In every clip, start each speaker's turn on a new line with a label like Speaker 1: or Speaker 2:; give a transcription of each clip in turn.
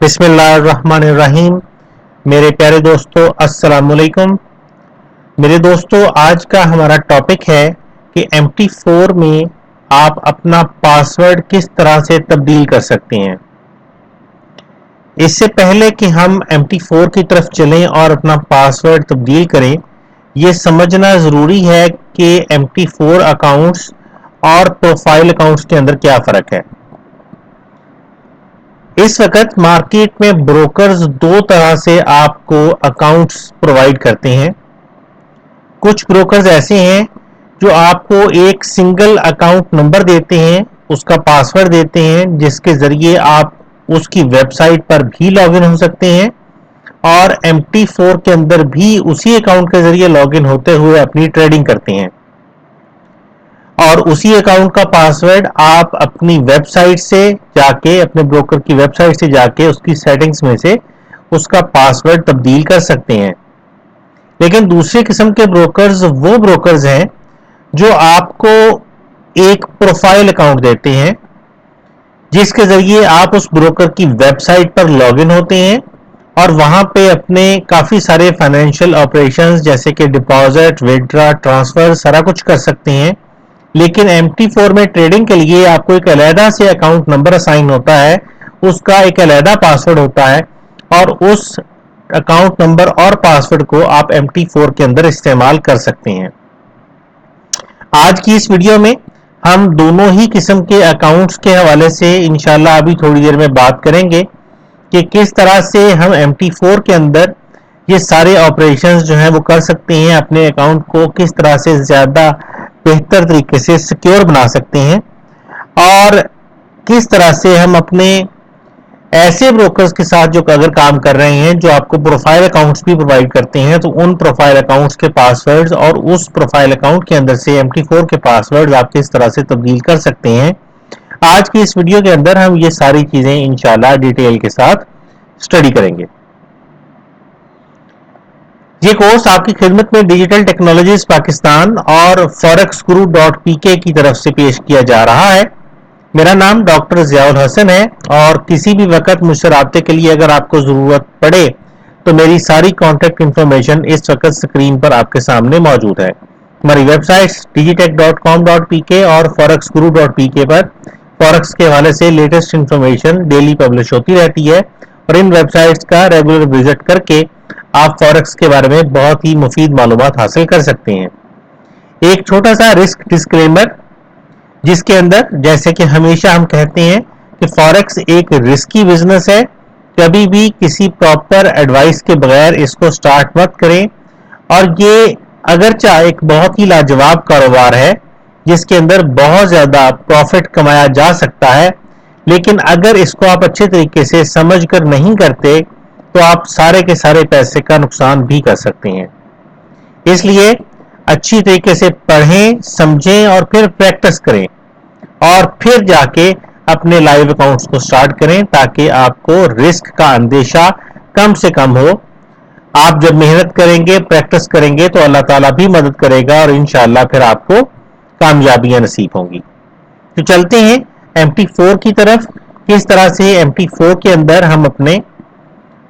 Speaker 1: बिस्मिल्लाहिर्रहमानिर्रहीम। मेरे प्यारे दोस्तों, अस्सलाम वालेकुम। मेरे दोस्तों, आज का हमारा टॉपिक है कि MT4 में आप अपना पासवर्ड किस तरह से तब्दील कर सकते हैं। इससे पहले कि हम MT4 की तरफ चलें और अपना पासवर्ड तब्दील करें, ये समझना ज़रूरी है कि MT4 अकाउंट्स और प्रोफाइल अकाउंट्स के अंदर क्या फ़र्क है। इस वक्त मार्केट में ब्रोकर्स दो तरह से आपको अकाउंट्स प्रोवाइड करते हैं। कुछ ब्रोकर्स ऐसे हैं जो आपको एक सिंगल अकाउंट नंबर देते हैं, उसका पासवर्ड देते हैं, जिसके जरिए आप उसकी वेबसाइट पर भी लॉगिन हो सकते हैं और MT4 के अंदर भी उसी अकाउंट के जरिए लॉगिन होते हुए अपनी ट्रेडिंग करते हैं। और उसी अकाउंट का पासवर्ड आप अपनी वेबसाइट से जाके, अपने ब्रोकर की वेबसाइट से जाके उसकी सेटिंग्स में से उसका पासवर्ड तब्दील कर सकते हैं। लेकिन दूसरी किस्म के ब्रोकर्स वो ब्रोकर्स हैं जो आपको एक प्रोफाइल अकाउंट देते हैं, जिसके जरिए आप उस ब्रोकर की वेबसाइट पर लॉगिन होते हैं और वहां पे अपने काफी सारे फाइनेंशियल ऑपरेशंस जैसे कि डिपॉजिट, विथड्रॉ, ट्रांसफर सारा कुछ कर सकते हैं। लेकिन MT4 में ट्रेडिंग के लिए आपको एक अलहदा से अकाउंट नंबर असाइन होता है, उसका एक अलहदा पासवर्ड होता है और उस अकाउंट नंबर और पासवर्ड को आप MT4 के अंदर इस्तेमाल कर सकते हैं। आज की इस वीडियो में हम दोनों ही किस्म के अकाउंट्स के हवाले से इंशाल्लाह अभी थोड़ी देर में बात करेंगे कि किस तरह से हम MT4 के अंदर ये सारे ऑपरेशंस जो हैं वो कर सकते हैं, अपने अकाउंट को किस तरह से ज़्यादा बेहतर तरीके से सिक्योर बना सकते हैं और किस तरह से हम अपने ऐसे ब्रोकर्स के साथ जो अगर काम कर रहे हैं जो आपको प्रोफाइल अकाउंट्स भी प्रोवाइड करते हैं, तो उन प्रोफाइल अकाउंट्स के पासवर्ड्स और उस प्रोफाइल अकाउंट के अंदर से MT4 के पासवर्ड्स आप किस तरह से तब्दील कर सकते हैं। आज की इस वीडियो के अंदर हम ये सारी चीजें इंशाल्लाह डिटेल के साथ स्टडी करेंगे। ये कोर्स आपकी खिदमत में डिजिटल टेक्नोलॉजीज पाकिस्तान और forex.guru.pk की तरफ से पेश किया जा रहा है। मेरा नाम डॉक्टर ज़ियाउल हसन है और किसी भी वक्त मुझसे राब्ते के लिए अगर आपको ज़रूरत पड़े तो मेरी सारी कॉन्टैक्ट इन्फॉर्मेशन इस वक्त स्क्रीन पर आपके सामने मौजूद है। हमारी वेबसाइट्स digitech.com.pk और forex.guru.pk पर फॉरेक्स के हवाले से लेटेस्ट इन्फॉर्मेशन डेली पब्लिश होती रहती है और इन वेबसाइट्स का रेगुलर विजिट करके आप फॉरेक्स के बारे में बहुत ही मुफीद मालूमात हासिल कर सकते हैं। एक छोटा सा रिस्क डिस्क्लेमर, जिसके अंदर जैसे कि हमेशा हम कहते हैं कि फॉरेक्स एक रिस्की बिजनेस है, कभी भी किसी प्रॉपर एडवाइस के बगैर इसको स्टार्ट मत करें। और ये अगरचे एक बहुत ही लाजवाब कारोबार है जिसके अंदर बहुत ज्यादा प्रॉफिट कमाया जा सकता है, लेकिन अगर इसको आप अच्छे तरीके से समझ कर नहीं करते तो आप सारे के सारे पैसे का नुकसान भी कर सकते हैं। इसलिए अच्छी तरीके से पढ़ें, समझें और फिर प्रैक्टिस करें और फिर जाके अपने लाइव अकाउंट्स को स्टार्ट करें ताकि आपको रिस्क का अंदेशा कम से कम हो। आप जब मेहनत करेंगे, प्रैक्टिस करेंगे तो अल्लाह ताला भी मदद करेगा और इंशाअल्लाह फिर आपको कामयाबियां नसीब होंगी। तो चलते हैं MT4 की तरफ, किस तरह से MT4 के अंदर हम अपने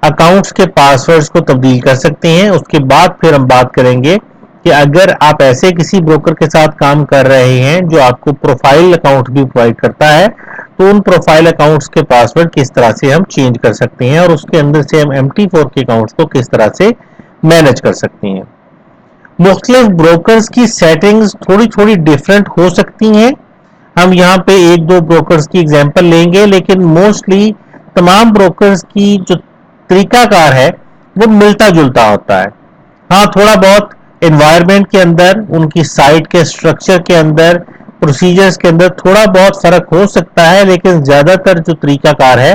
Speaker 1: अकाउंट्स के पासवर्ड्स को तब्दील कर सकते हैं। उसके बाद फिर हम बात करेंगे कि अगर आप ऐसे किसी ब्रोकर के साथ काम कर रहे हैं जो आपको प्रोफाइल अकाउंट भी प्रोवाइड करता है, तो उन प्रोफाइल अकाउंट्स के पासवर्ड किस तरह से हम चेंज कर सकते हैं और उसके अंदर से हम MT4 के अकाउंट्स को किस तरह से मैनेज कर सकते हैं। मुख्तलिफ ब्रोकर्स की सेटिंग्स थोड़ी थोड़ी डिफरेंट हो सकती हैं। हम यहाँ पे एक दो ब्रोकर्स की एग्जांपल लेंगे, लेकिन मोस्टली तमाम ब्रोकर्स की जो तरीकाकार है वो मिलता जुलता होता है। हाँ, थोड़ा बहुत एनवायरनमेंट के अंदर, उनकी साइट के स्ट्रक्चर के अंदर, प्रोसीजर्स के अंदर थोड़ा बहुत फर्क हो सकता है, लेकिन ज्यादातर जो तरीकाकार है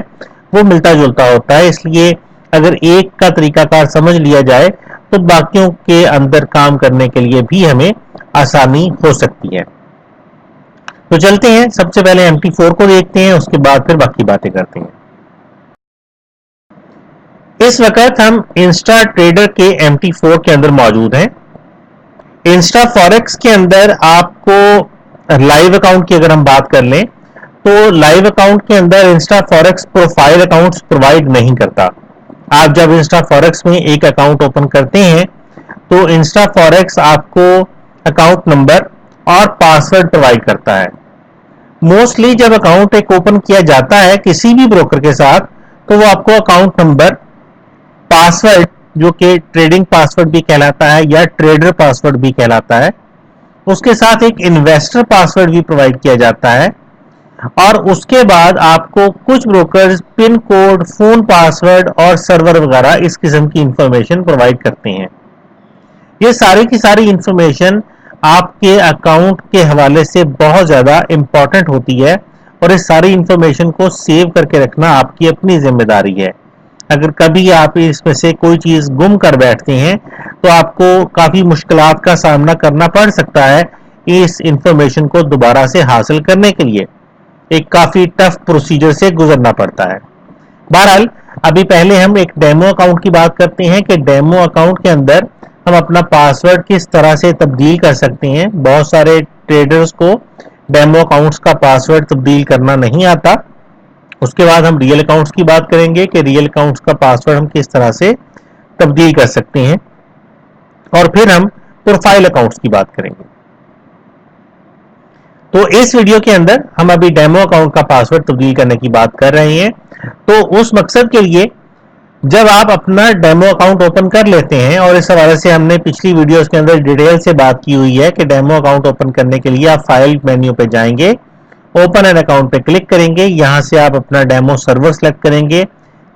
Speaker 1: वो मिलता जुलता होता है। इसलिए अगर एक का तरीकाकार समझ लिया जाए तो बाकियों के अंदर काम करने के लिए भी हमें आसानी हो सकती है। तो चलते हैं, सबसे पहले MT4 को देखते हैं, उसके बाद फिर बाकी बातें करते हैं। इस वक्त हम इंस्टा ट्रेडर के MT4 के अंदर मौजूद हैं। इंस्टा फॉरेक्स के अंदर आपको लाइव अकाउंट की अगर हम बात कर लें तो लाइव अकाउंट के अंदर Insta forex profile accounts provide नहीं करता। आप जब इंस्टा फॉरेक्स में एक अकाउंट ओपन करते हैं तो इंस्टा फॉरेक्स आपको अकाउंट नंबर और पासवर्ड प्रोवाइड करता है। मोस्टली जब अकाउंट एक ओपन किया जाता है किसी भी ब्रोकर के साथ, तो वो आपको अकाउंट नंबर, पासवर्ड जो कि ट्रेडिंग पासवर्ड भी कहलाता है या ट्रेडर पासवर्ड भी कहलाता है, उसके साथ एक इन्वेस्टर पासवर्ड भी प्रोवाइड किया जाता है। और उसके बाद आपको कुछ brokers pin code, phone password और सर्वर वगैरह इस किस्म की इंफॉर्मेशन प्रोवाइड करते हैं। ये सारी की सारी इंफॉर्मेशन आपके अकाउंट के हवाले से बहुत ज़्यादा इंपॉर्टेंट होती है और इस सारी इंफॉर्मेशन को सेव करके रखना आपकी अपनी जिम्मेदारी है। अगर कभी आप इसमें से कोई चीज़ गुम कर बैठते हैं तो आपको काफ़ी मुश्किलात का सामना करना पड़ सकता है इस इंफॉर्मेशन को दोबारा से हासिल करने के लिए। एक काफ़ी टफ प्रोसीजर से गुजरना पड़ता है। बहरहाल अभी पहले हम एक डेमो अकाउंट की बात करते हैं कि डेमो अकाउंट के अंदर हम अपना पासवर्ड किस तरह से तब्दील कर सकते हैं। बहुत सारे ट्रेडर्स को डेमो अकाउंट्स का पासवर्ड तब्दील करना नहीं आता। उसके बाद हम रियल अकाउंट्स की बात करेंगे कि रियल अकाउंट्स का पासवर्ड हम किस तरह से तब्दील कर सकते हैं, और फिर हम प्रोफाइल अकाउंट्स की बात करेंगे। तो इस वीडियो के अंदर हम अभी डेमो अकाउंट का पासवर्ड तब्दील करने की बात कर रहे हैं। तो उस मकसद के लिए जब आप अपना डेमो अकाउंट ओपन कर लेते हैं, और इस हवाले से हमने पिछली वीडियोस के अंदर डिटेल से बात की हुई है कि डेमो अकाउंट ओपन करने के लिए आप फाइल मेन्यू पे जाएंगे, ओपन एन अकाउंट पे क्लिक करेंगे, यहां से आप अपना डेमो सर्वर सेलेक्ट करेंगे,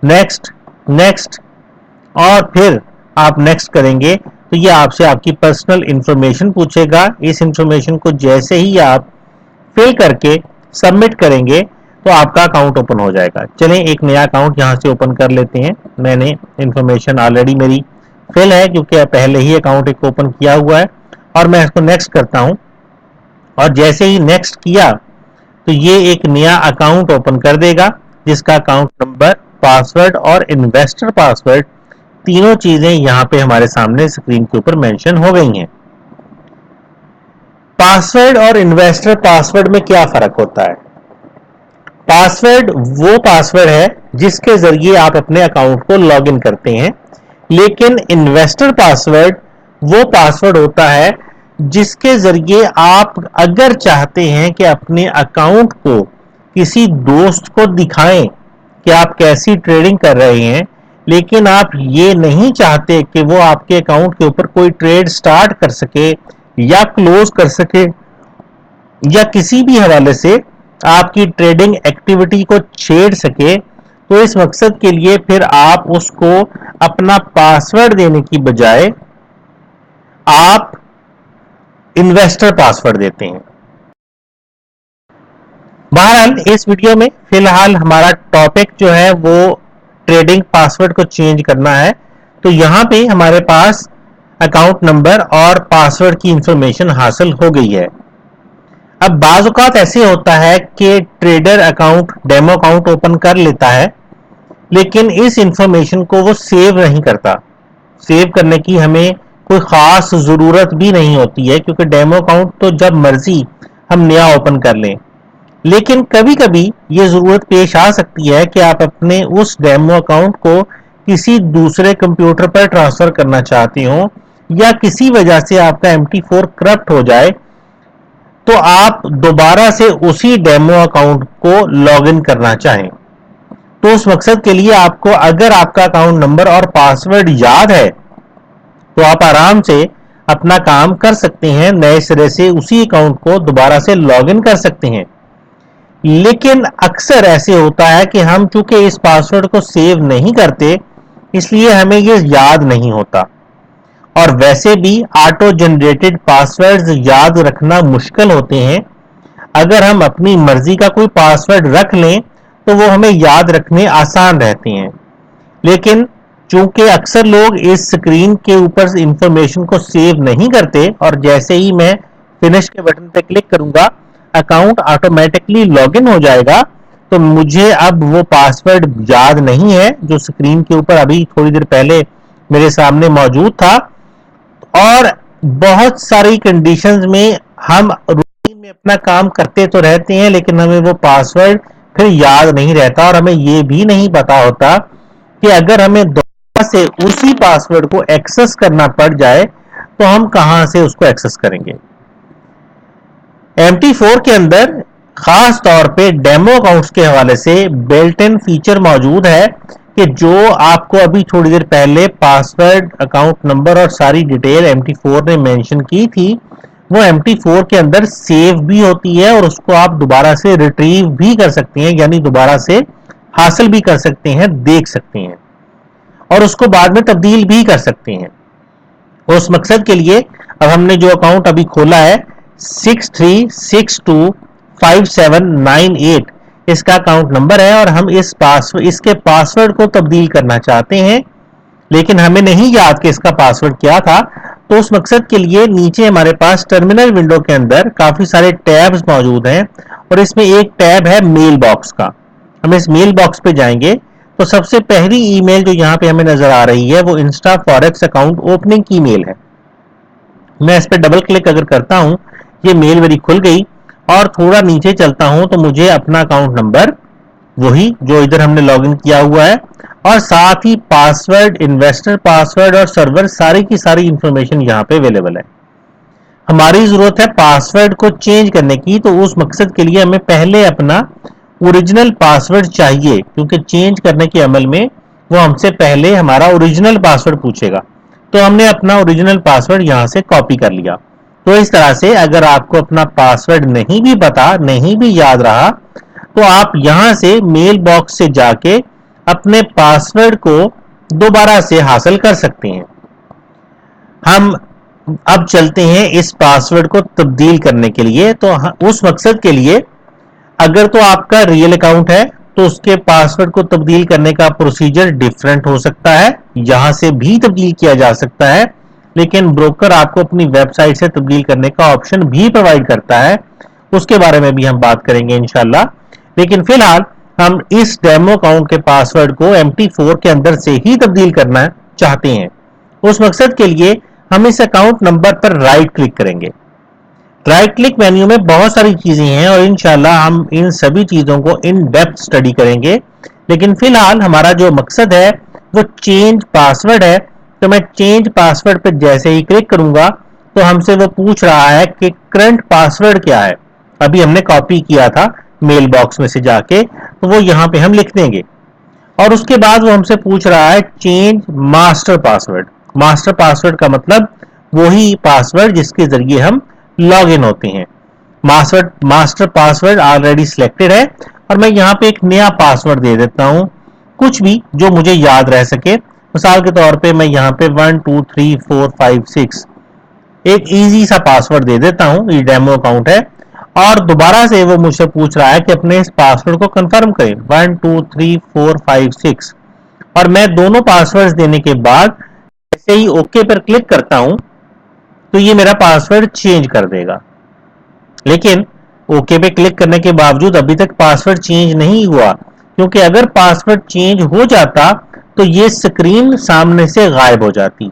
Speaker 1: नेक्स्ट नेक्स्ट और फिर आप नेक्स्ट करेंगे तो ये आपसे आपकी पर्सनल इंफॉर्मेशन पूछेगा। इस इंफॉर्मेशन को जैसे ही आप फिल करके सबमिट करेंगे तो आपका अकाउंट ओपन हो जाएगा। चलें एक नया अकाउंट यहां से ओपन कर लेते हैं। मैंने इंफॉर्मेशन ऑलरेडी मेरी फिल है क्योंकि पहले ही अकाउंट एक ओपन किया हुआ है, और मैं इसको नेक्स्ट करता हूं। और जैसे ही नेक्स्ट किया तो ये एक नया अकाउंट ओपन कर देगा जिसका अकाउंट नंबर, पासवर्ड और इन्वेस्टर पासवर्ड तीनों चीजें यहां पे हमारे सामने स्क्रीन के ऊपर मेंशन हो गई हैं। पासवर्ड और इन्वेस्टर पासवर्ड में क्या फर्क होता है? पासवर्ड वो पासवर्ड है जिसके जरिए आप अपने अकाउंट को लॉग इन करते हैं, लेकिन इन्वेस्टर पासवर्ड वो पासवर्ड होता है जिसके जरिए आप अगर चाहते हैं कि अपने अकाउंट को किसी दोस्त को दिखाएं कि आप कैसी ट्रेडिंग कर रहे हैं, लेकिन आप ये नहीं चाहते कि वो आपके अकाउंट के ऊपर कोई ट्रेड स्टार्ट कर सके या क्लोज कर सके या किसी भी हवाले से आपकी ट्रेडिंग एक्टिविटी को छेड़ सके, तो इस मकसद के लिए फिर आप उसको अपना पासवर्ड देने की बजाय आप इन्वेस्टर पासवर्ड देते हैं। बहरहाल इस वीडियो में फिलहाल हमारा टॉपिक जो है वो ट्रेडिंग पासवर्ड को चेंज करना है। तो यहां पे हमारे पास अकाउंट नंबर और पासवर्ड की इंफॉर्मेशन हासिल हो गई है। अब बाज़ औक़ात ऐसे होता है कि trader account, demo account open कर लेता है, लेकिन इस इंफॉर्मेशन को वो सेव नहीं करता। सेव करने की हमें कोई ख़ास ज़रूरत भी नहीं होती है क्योंकि डेमो अकाउंट तो जब मर्जी हम नया ओपन कर लें। लेकिन कभी कभी ये ज़रूरत पेश आ सकती है कि आप अपने उस डेमो अकाउंट को किसी दूसरे कंप्यूटर पर ट्रांसफ़र करना चाहते हो, या किसी वजह से आपका MT4 करप्ट हो जाए, तो आप दोबारा से उसी डेमो अकाउंट को लॉगिन करना चाहें। तो उस मकसद के लिए आपको, अगर आपका अकाउंट नंबर और पासवर्ड याद है, तो आप आराम से अपना काम कर सकते हैं, नए सिरे से उसी अकाउंट को दोबारा से लॉगिन कर सकते हैं। लेकिन अक्सर ऐसे होता है कि हम चूंकि इस पासवर्ड को सेव नहीं करते, इसलिए हमें ये याद नहीं होता, और वैसे भी ऑटो जनरेटेड पासवर्ड्स याद रखना मुश्किल होते हैं। अगर हम अपनी मर्जी का कोई पासवर्ड रख लें तो वो हमें याद रखने आसान रहते हैं। लेकिन चूंकि अक्सर लोग इस स्क्रीन के ऊपर इंफॉर्मेशन को सेव नहीं करते, और जैसे ही मैं फिनिश के बटन पर क्लिक करूंगा अकाउंट ऑटोमेटिकली लॉगिन हो जाएगा, तो मुझे अब वो पासवर्ड याद नहीं है जो स्क्रीन के ऊपर अभी थोड़ी देर पहले मेरे सामने मौजूद था। और बहुत सारी कंडीशंस में हम रूटीन में ہمیں اپنا کام کرتے تو رہتے ہیں لیکن ہمیں وہ پاسورڈ پھر یاد نہیں رہتا اور ہمیں یہ بھی نہیں پتا ہوتا کہ اگر ہمیں دوبارہ سے اسی پاسورڈ کو ایکسس کرنا پڑ جائے تو ہم کہاں سے اس کو ایکسس کریں گے. MT4 کے اندر خاص طور پہ ڈیمو اکاؤنٹس کے حوالے سے بلٹ ان فیچر موجود ہے کہ جو آپ کو ابھی تھوڑی دیر پہلے پاسورڈ اکاؤنٹ نمبر اور ساری ڈیٹیل MT4 نے مینشن کی تھی وہ MT4 کے اندر سیو بھی ہوتی ہے اور اس کو آپ دوبارہ سے ریٹریو بھی کر سکتے ہیں, یعنی دوبارہ سے حاصل بھی کر سکتے ہیں, دیکھ سکتے ہیں اور اس کو بعد میں تبدیل بھی کر سکتے ہیں. اس مقصد کے لیے اب ہم نے جو اکاؤنٹ ابھی کھولا ہے 63625798 اس کا اکاؤنٹ نمبر ہے اور ہم اس کے پاسورڈ کو تبدیل کرنا چاہتے ہیں لیکن ہمیں نہیں یاد کہ اس کا پاسورڈ کیا تھا. تو اس مقصد کے لیے نیچے ہمارے پاس ٹرمینل ونڈو کے اندر کافی سارے ٹیبز موجود ہیں اور اس میں ایک ٹیب ہے میل باکس کا. ہم اس میل باکس پہ جائیں گے تو سب سے پہلی ای میل جو یہاں پہ ہمیں نظر آ رہی ہے وہ انسٹا فوریکس اکاؤنٹ اوپننگ کی میل ہے. میں اس پہ ڈبل کلک اگر کرتا ہوں یہ میل میری کھل گئی اور تھوڑا نیچے چلتا ہوں تو مجھے اپنا اکاؤنٹ نمبر وہی جو ادھر ہم نے لاگ ان کیا ہوا ہے اور ساتھ ہی پاسورڈ, انویسٹر پاسورڈ اور سرور ساری کی ساری انفارمیشن یہاں پہ اویلیبل ہے. ہماری ضرورت ہے پاسورڈ کو چینج کرنے کی تو اس مقصد کے لیے ہمیں پہلے اپنا اوریجنل پاسورڈ چاہیے کیونکہ چینج کرنے کے عمل میں وہ ہم سے پہلے ہمارا اوریجنل پاسورڈ پوچھے گا. تو ہم نے اپنا اوریجنل پاسورڈ یہاں سے کاپی کر لیا. تو اس طرح سے اگر آپ کو اپنا پاسورڈ نہیں بھی پتا, نہیں بھی یاد رہا تو آپ یہاں سے میل باکس سے جا کے اپنے پاسورڈ کو دوبارہ سے حاصل کر سکتے ہیں. ہم اب چلتے ہیں اس پاسورڈ کو تبدیل کرنے کے لیے. تو اس مقصد کے لیے اگر تو آپ کا ریئل اکاؤنٹ ہے تو اس کے پاسورڈ کو تبدیل کرنے کا پروسیجر ڈیفرنٹ ہو سکتا ہے, یہاں سے بھی تبدیل کیا جا سکتا ہے لیکن بروکر آپ کو اپنی ویب سائٹ سے تبدیل کرنے کا آپشن بھی پرووائڈ کرتا ہے, اس کے بارے میں بھی ہم بات کریں گے انشاءاللہ. لیکن فی الحال ہم اس ڈیمو اکاؤنٹ کے پاسورڈ کو MT4 کے اندر سے ہی تبدیل کرنا چاہتے ہیں. اس مقصد کے لیے ہم اس اکاؤنٹ نمبر پر رائٹ کلک کریں گے. رائٹ کلک مینیو میں بہت ساری چیزیں ہیں اور انشاءاللہ ہم ان سبھی چیزوں کو ان ڈیپتھ اسٹڈی کریں گے لیکن فی الحال ہمارا جو مقصد ہے وہ چینج پاسورڈ ہے. تو میں چینج پاسورڈ پہ جیسے ہی کلک کروں گا تو ہم سے وہ پوچھ رہا ہے کہ کرنٹ پاسورڈ کیا ہے. ابھی ہم نے کاپی کیا تھا میل باکس میں سے جا کے تو وہ یہاں پہ ہم لکھ دیں گے اور اس کے بعد وہ ہم سے پوچھ رہا ہے change master password. Master password کا مطلب وہی پاسورڈ جس کے ذریعے ہم لاگ ان ہوتے ہیں. ماسٹر پاسورڈ آلریڈی سلیکٹڈ ہے اور میں یہاں پہ ایک نیا پاسورڈ دے دیتا ہوں, کچھ بھی جو مجھے یاد رہ سکے. مثال کے طور پہ میں یہاں پہ 1 2 3 4 5 6 ایک ایزی سا پاسورڈ دے دیتا ہوں. یہ ڈیمو اکاؤنٹ ہے اور دوبارہ سے وہ مجھ سے پوچھ رہا ہے کہ اپنے اس پاسورڈ کو کنفرم کریں 1 2 3 4 5 6 اور میں دونوں پاسورڈ دینے کے بعد جیسے ہی اوکے پر کلک کرتا ہوں تو یہ میرا پاسورڈ چینج کر دے گا. لیکن اوکے پہ کلک کرنے کے باوجود ابھی تک پاسورڈ چینج نہیں ہوا کیونکہ اگر پاسورڈ چینج ہو جاتا تو یہ سکرین سامنے سے غائب ہو جاتی.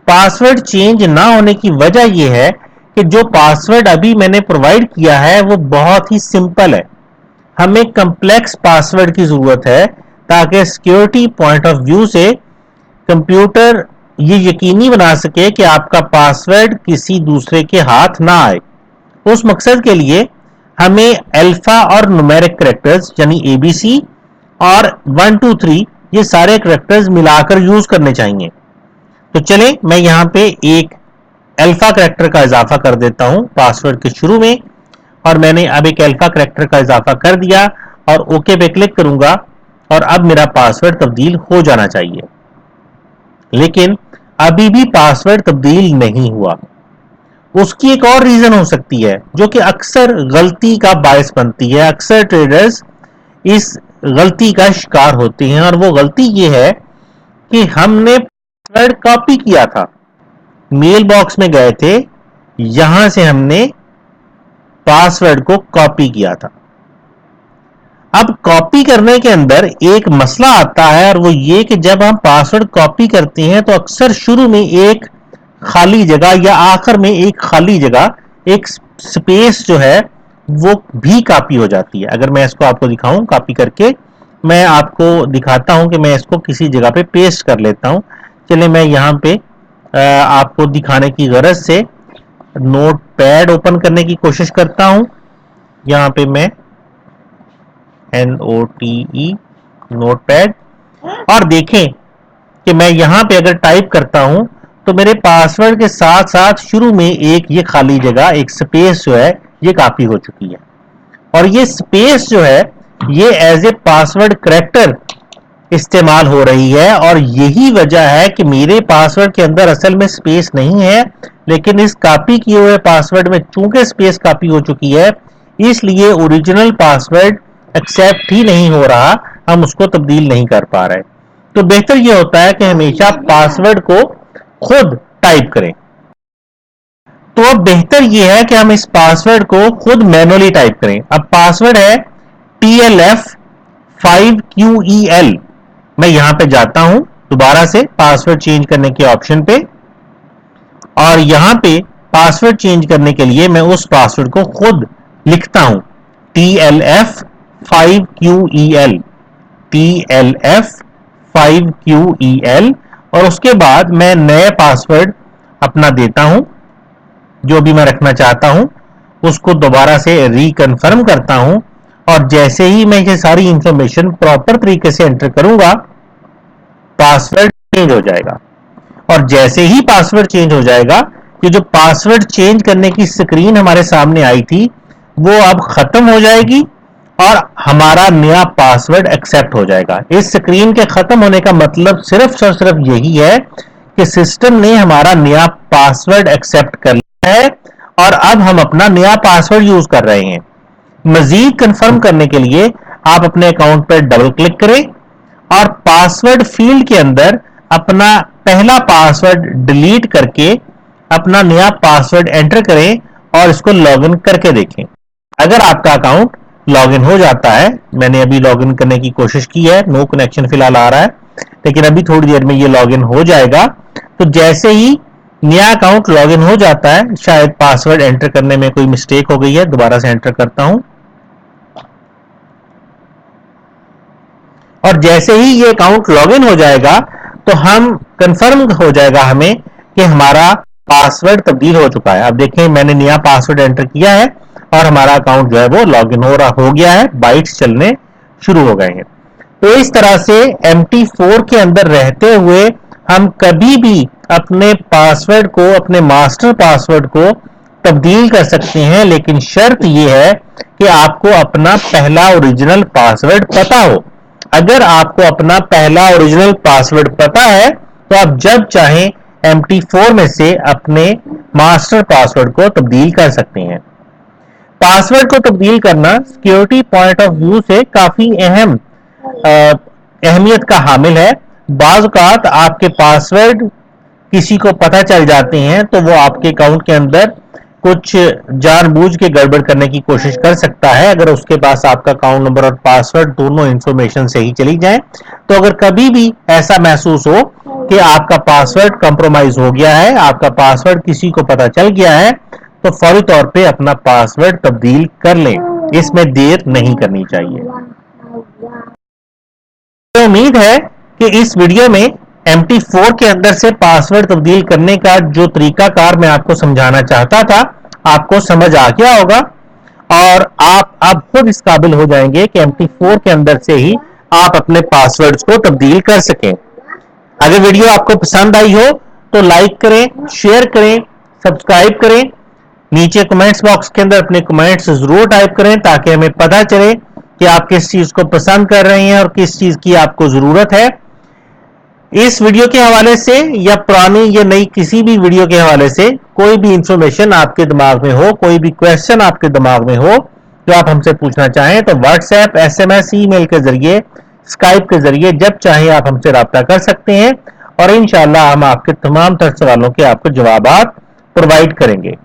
Speaker 1: پاسورڈ چینج نہ ہونے کی وجہ یہ ہے کہ جو پاسورڈ ابھی میں نے پرووائڈ کیا ہے وہ بہت ہی سمپل ہے. ہمیں کمپلیکس پاسورڈ کی ضرورت ہے تاکہ سیکیورٹی پوائنٹ آف ویو سے کمپیوٹر یہ یقینی بنا سکے کہ آپ کا پاسورڈ کسی دوسرے کے ہاتھ نہ آئے. اس مقصد کے لیے ہمیں الفا اور نومیرک کریکٹرز یعنی ABC اور 1 2 3 یہ سارے کریکٹرز ملا کر یوز کرنے چاہیے. تو چلیں میں یہاں پہ ایک الفا کریکٹر کا اضافہ کر دیتا ہوں پاسورڈ کے شروع میں اور میں نے اب ایک الفا کریکٹر کا اضافہ کر دیا اور اوکے پہ کلک کروں گا اور اب میرا پاسورڈ تبدیل ہو جانا چاہیے. لیکن ابھی بھی پاسورڈ تبدیل نہیں ہوا. اس کی ایک اور ریزن ہو سکتی ہے جو کہ اکثر غلطی کا باعث بنتی ہے. اکثر ٹریڈرز اس غلطی کا شکار ہوتے ہیں اور وہ غلطی یہ ہے کہ ہم نے پاسورڈ کاپی کیا تھا, میل باکس میں گئے تھے, یہاں سے ہم نے پاسورڈ کو کاپی کیا تھا. اب کاپی کرنے کے اندر ایک مسئلہ آتا ہے اور وہ یہ کہ جب ہم پاسورڈ کاپی کرتے ہیں تو اکثر شروع میں ایک خالی جگہ یا آخر میں ایک خالی جگہ ایک स्पेस जो है वो भी कॉपी हो जाती है। अगर मैं इसको आपको दिखाऊं कॉपी करके, मैं आपको दिखाता हूं कि मैं इसको किसी जगह पे पेस्ट कर लेता हूं। चलिए मैं यहाँ पे आपको दिखाने की गरज से नोट पैड ओपन करने की कोशिश करता हूं। यहाँ पे मैं NOTE नोट पैड, और देखें कि मैं यहाँ पे अगर टाइप करता हूं तो मेरे पासवर्ड के साथ साथ शुरू में एक ये खाली जगह, एक स्पेस जो है ये कॉपी हो चुकी है। और ये स्पेस जो है ये एज ए पासवर्ड करैक्टर इस्तेमाल हो रही है, और यही वजह है कि मेरे पासवर्ड के अंदर असल में स्पेस नहीं है, लेकिन इस कॉपी किए हुए पासवर्ड में चूंकि स्पेस कॉपी हो चुकी है, इसलिए ओरिजिनल पासवर्ड एक्सेप्ट ही नहीं हो रहा, हम उसको तब्दील नहीं कर पा रहे। तो बेहतर यह होता है कि हमेशा पासवर्ड को खुद टाइप करें। तो अब बेहतर यह है कि हम इस पासवर्ड को खुद मैनुअली टाइप करें। अब पासवर्ड है TLF5QEL। मैं यहां पे जाता हूं दोबारा से पासवर्ड चेंज करने के ऑप्शन पे, और यहां पे पासवर्ड चेंज करने के लिए मैं उस पासवर्ड को खुद लिखता हूं, TLF5QEL, TLF5QEL, और उसके बाद मैं नया पासवर्ड अपना देता हूं जो भी मैं रखना चाहता हूं, उसको दोबारा से रिकन्फर्म करता हूं, और जैसे ही मैं ये सारी इंफॉर्मेशन प्रॉपर तरीके से एंटर करूंगा पासवर्ड चेंज हो जाएगा। और जैसे ही पासवर्ड चेंज हो जाएगा, कि जो पासवर्ड चेंज करने की स्क्रीन हमारे सामने आई थी वो अब खत्म हो जाएगी और हमारा नया पासवर्ड एक्सेप्ट हो जाएगा। इस स्क्रीन के खत्म होने का मतलब सिर्फ और सिर्फ यही है कि सिस्टम ने हमारा नया पासवर्ड एक्सेप्ट कर लिया है, और अब हम अपना नया पासवर्ड यूज कर रहे हैं। मजीद कंफर्म करने के लिए आप अपने अकाउंट पर डबल क्लिक करें और पासवर्ड फील्ड के अंदर अपना पहला पासवर्ड डिलीट करके अपना नया पासवर्ड एंटर करें और इसको लॉगिन करके देखें। अगर आपका अकाउंट लॉगिन हो जाता है, मैंने अभी लॉगिन करने की कोशिश की है, नो कनेक्शन फिलहाल आ रहा है, लेकिन अभी थोड़ी देर में ये लॉगिन हो जाएगा। तो जैसे ही नया अकाउंट लॉगिन हो जाता है, शायद पासवर्ड एंटर करने में कोई मिस्टेक हो गई है, दोबारा से एंटर करता हूं, और जैसे ही ये अकाउंट लॉगिन हो जाएगा तो हम कंफर्म हो जाएगा हमें कि हमारा पासवर्ड तब्दील हो चुका है। अब देखें मैंने नया पासवर्ड एंटर किया है और हमारा अकाउंट जो है वो लॉगिन हो गया है, बाइट्स चलने शुरू हो गए हैं। तो इस तरह से MT4 के अंदर रहते हुए हम कभी भी अपने पासवर्ड को, अपने मास्टर पासवर्ड को तब्दील कर सकते हैं, लेकिन शर्त यह है कि आपको अपना पहला ओरिजिनल पासवर्ड पता हो। अगर आपको अपना पहला ओरिजिनल पासवर्ड पता है तो आप जब चाहें MT4 में से अपने मास्टर पासवर्ड को तब्दील कर सकते हैं। पासवर्ड को तब्दील करना सिक्योरिटी पॉइंट ऑफ व्यू से काफी अहमियत का हामिल है। बाज़ औक़ात आपके पासवर्ड किसी को पता चल जाते हैं तो वो आपके अकाउंट के अंदर कुछ जानबूझ के गड़बड़ करने की कोशिश कर सकता है, अगर उसके पास आपका अकाउंट नंबर और पासवर्ड दोनों इंफॉर्मेशन सही चली जाए। तो अगर कभी भी ऐसा महसूस हो कि आपका पासवर्ड कंप्रोमाइज हो गया है, आपका पासवर्ड किसी को पता चल गया है, तो फौरी तौर पे अपना पासवर्ड तब्दील कर लें, इसमें देर नहीं करनी चाहिए। तो उम्मीद है कि इस वीडियो में MT4 के अंदर से पासवर्ड तब्दील करने का जो तरीकाकार मैं आपको समझाना चाहता था आपको समझ आ गया होगा, और आप अब खुद इस काबिल हो जाएंगे कि MT4 के अंदर से ही आप अपने पासवर्ड्स को तब्दील कर सकें। अगर वीडियो आपको पसंद आई हो तो लाइक करें, शेयर करें, सब्सक्राइब करें। नीचे कमेंट्स बॉक्स के अंदर अपने कमेंट्स जरूर टाइप करें ताकि हमें पता चले कि आप किस चीज को पसंद कर रहे हैं और किस चीज की आपको जरूरत है। इस वीडियो के हवाले से या पुरानी या नई किसी भी वीडियो के हवाले से कोई भी इंफॉर्मेशन आपके दिमाग में हो, कोई भी क्वेश्चन आपके दिमाग में हो जो आप हमसे पूछना चाहें, तो व्हाट्सएप, SMS, ईमेल के जरिए, स्काइप के जरिए जब चाहे आप हमसे राब्ता कर सकते हैं, और इंशाअल्लाह हम आपके तमाम तर सवालों के आपको जवाबात प्रोवाइड करेंगे।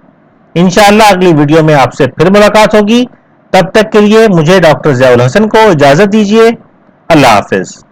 Speaker 1: इंशाअल्लाह अगली वीडियो में आपसे फिर मुलाकात होगी। तब तक के लिए मुझे डॉक्टर ज़ियाउल हसन को इजाजत दीजिए। अल्लाह हाफिज।